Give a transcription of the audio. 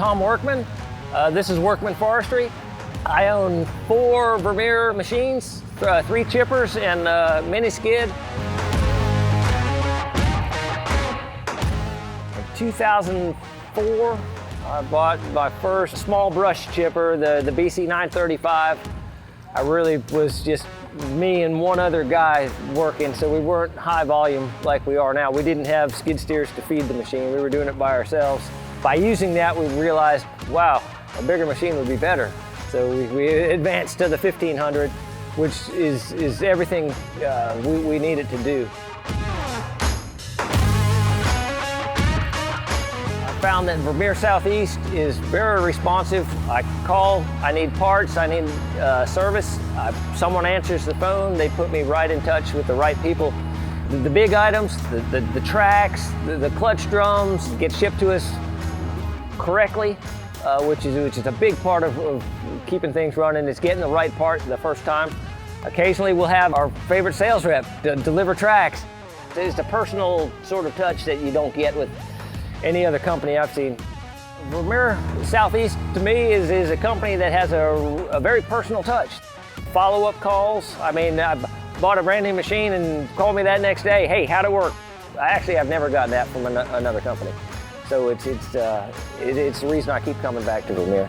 Tom Workman. This is Workman Forestry. I own 4 Vermeer machines, 3 chippers, and a mini skid. In 2004, I bought my first small brush chipper, the BC 935. I really was just me and one other guy working, so we weren't high volume like we are now. We didn't have skid steers to feed the machine. We were doing it by ourselves. By using that, we realized, wow, a bigger machine would be better. So we advanced to the 1500, which is everything we need it to do. I found that Vermeer Southeast is very responsive. I call, I need parts, I need service. Someone answers the phone, they put me right in touch with the right people. The big items, the tracks, the clutch drums get shipped to us correctly, which is a big part of keeping things running, is getting the right part the first time. Occasionally we'll have our favorite sales rep deliver tracks. It's a personal sort of touch that you don't get with any other company I've seen. Vermeer Southeast to me is a company that has a very personal touch. Follow-up calls. I mean, I bought a brand new machine and called me that next day, hey, how'd it work? I've never gotten that from another company. So it's the reason I keep coming back to Vermeer.